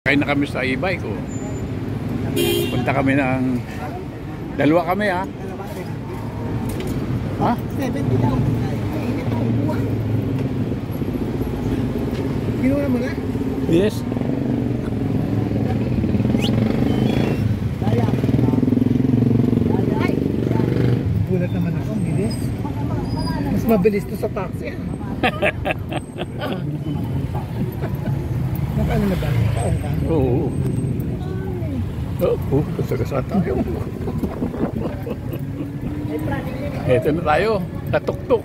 Kaya na kami sa e-bike oh. Punta kami ng dalawa kami ha. Ha? 70 daw. Init ang buwan. Ginawa mo na? Yes. Gulat naman ako, bilis. Mas mabilis to sa taxi. Nakano na ba? Nakaon ka? Oo. Oo, kasagasa tayo. Eto na tayo, natuktok.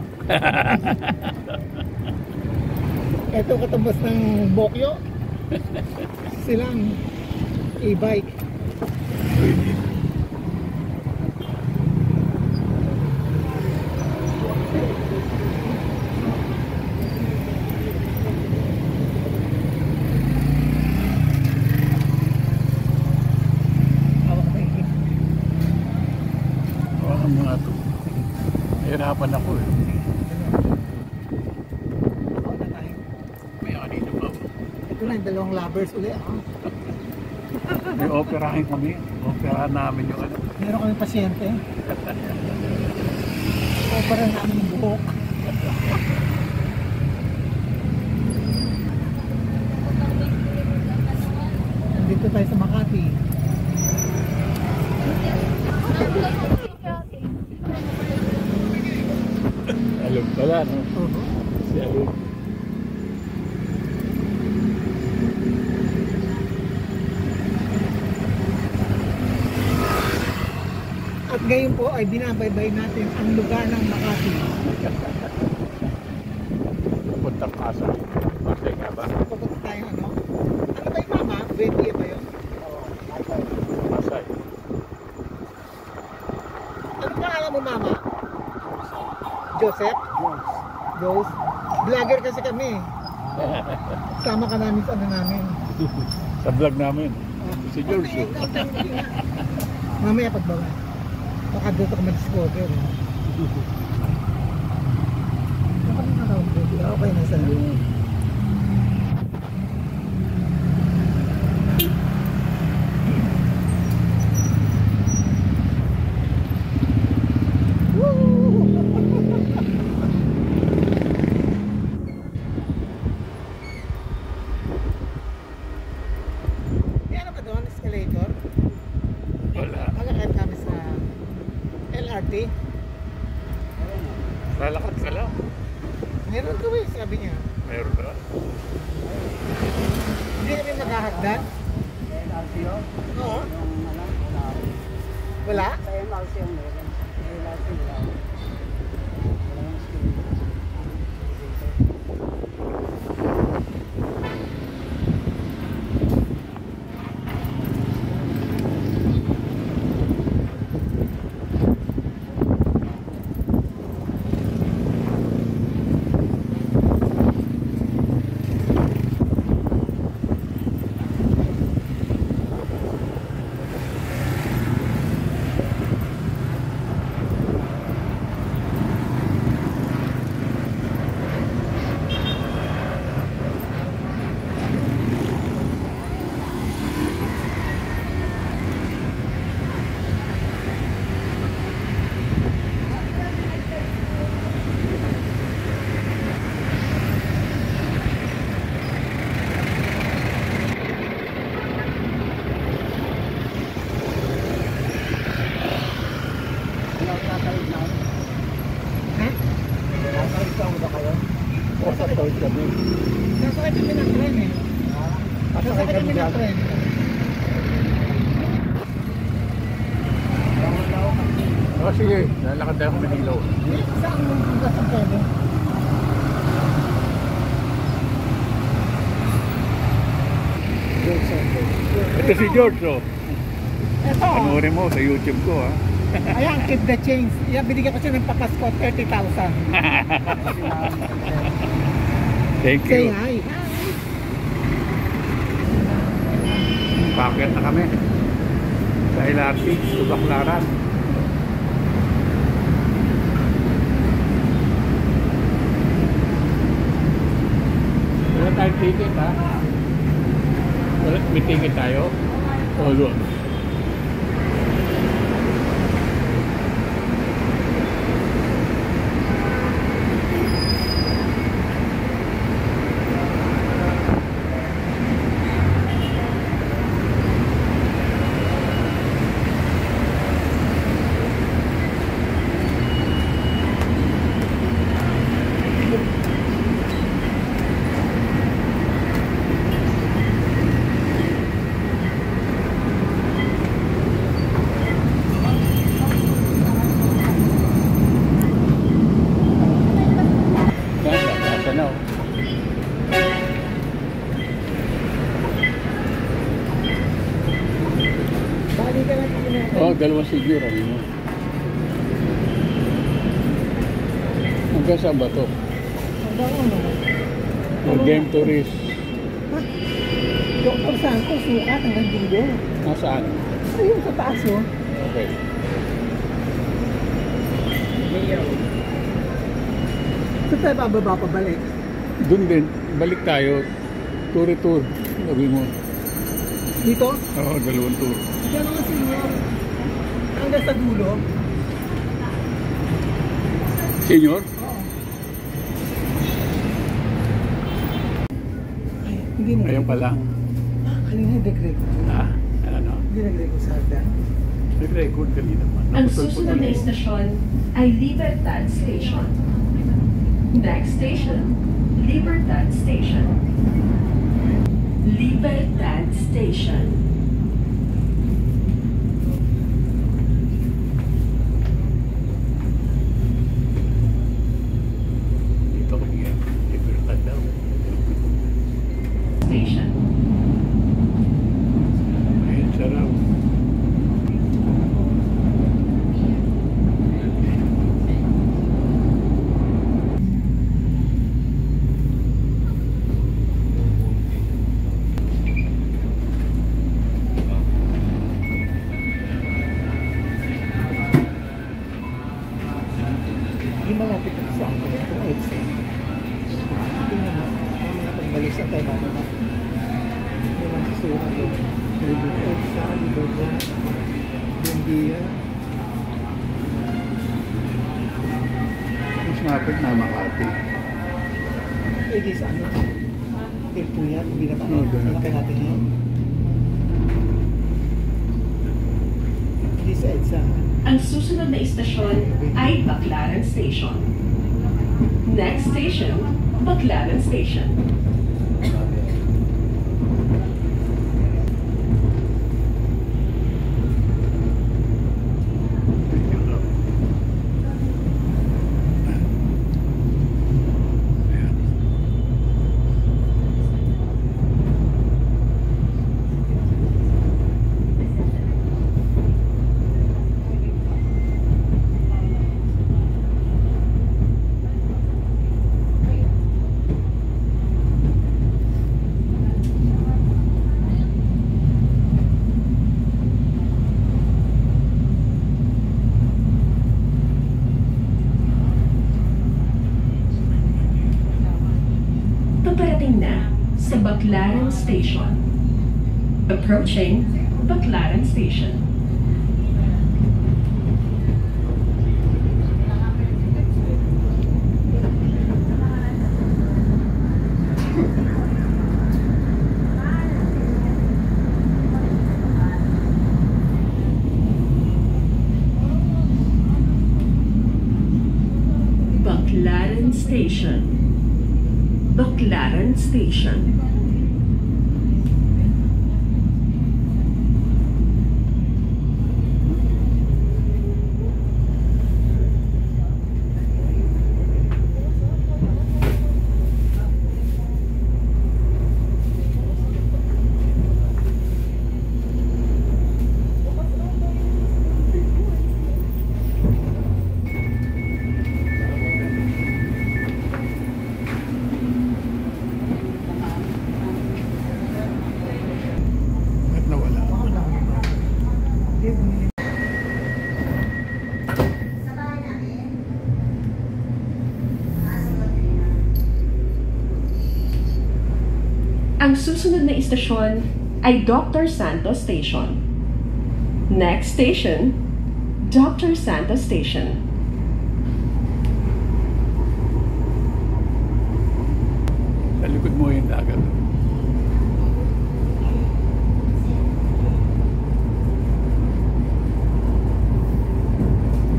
Ito katapos ng Bokyo. Silang e-bike. Mga to. Hirapan ako eh. May kanina pa. Ito na yung dalawang lovers ulit. May operahin kami. Operahan namin yung ano. Meron kami pasyente. Opera namin yung buhok. Nandito tayo sa Makati. Alog pala, no? Si Alog. At ngayon po ay binabaybay natin ang lugar ng Makati. Puntang Pasay. Pasay nga ba? Pupunta tayo ano? Ano ba yung mama? Bendy ba yun? Pasay. Ano pangalan mo mama? Joseph? Jose. Vlogger kasi kami. Sama ka namin sa ano namin. Sa vlog namin. Si George. Mamaya pagbawa. Baka doon ka mag-discover. Okay na sa loob. LRT? Lalakad ka lang. Meron ko eh, sabi niya. Meron na. Hindi kami maghahagdan? Oo. Wala? Sa MRC yung meron. LRT wala. Sasakay kami. Sasakay kami ng tren eh. Sasakay kami ng tren. O sige, lalakad tayo kami ng ilaw. Saan mo hanggang sa pwede? Ito si George oh. Ito. Panoorin mo sa YouTube ko ha. Ayan, keep the change. Yan, binigyan ko siya ng papasko, 30,000. Thank Say you. hi. Paakyat na kami sa LRT, Tubaklaran. Wala tayong ticket ha. May ticket tayo? O doon? Bali ka lang ito. Oh, dalawang siguro mo. Hanggang saan ba to? Game tourist. Doktor Sanko, sukat hanggang dito. Nasaan? Ayun, sa taas mo. Okay. Saan tayo bababa pa balik? Doon din. Balik tayo. Tour. Sabi mo. Dito? Oo, dalawang tour. Diyan naman senior. Hanggang sa dulo. Senior? Oo. Ay, hindi na. Ngayon pa lang. Kanina nag-record. Ha? Ano? Hindi nag-record sa hagdan. Nag-record kanina man. Ang susunod na istasyon ay Libertad Station. Next station, Libertad Station. Libertad Station. Dito kaya. Libertad daw. Station. Ayun, sarap. Hindi malapit ito sa akin. Ito ay EDSA. Tingnan mo. Mamaya pagbalik sa tayo natin na. Hindi lang susurat ko. EDSA, Libertad, Buendia. Mas mapit na Makati. EDSA ano? Ito yan. Hindi na pa. Oo, ganun. Malaki natin yan. EDSA. Ang susunod na istasyon ay Baclaran Station. Next station, Baclaran Station. Paparating na sa Baclaran Station. Approaching Baclaran Station. Baclaran Station. Baclaran Station. Ba't nawala? Ang susunod na istasyon ay Dr. Santos Station. Next station, Dr. Santos Station. Sa likod mo yung dagat.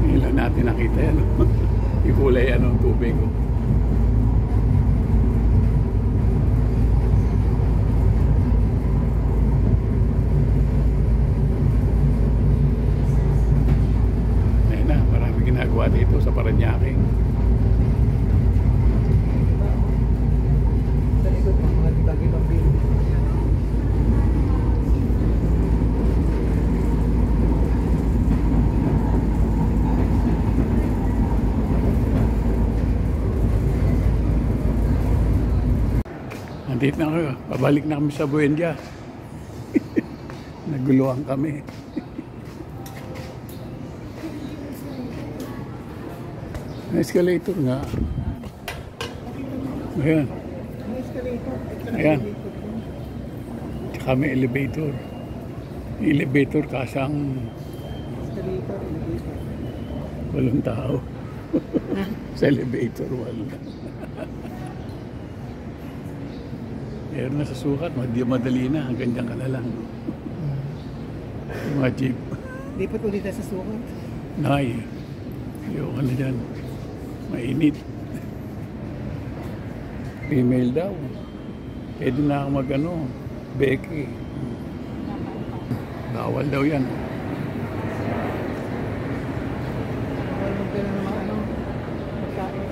Hindi lang natin nakita yan. Yung kulay ano, tubig. Ayun na, marami ginagawa dito sa Parañaque. Sa likod ng mga ibang building. Nandito na kayo. Pabalik na kami sa Buendia. Naguluhan kami. May escalator nga. Ayan. May escalator. Ayan. Tsaka may elevator. Elevator kasang Escalator, elevator. walang tao. Sa elevator wala. Pero nasa sukat, madali na. Hanggang dyan ka na lang. Yung mga jeep. Lipat ulit na sa sukat. Nay, ayoko na dyan. Mainit. Female daw. Pwede na ako mag-ano, Becky. Bawal daw yan. Bawal magdala ng mga pagkain.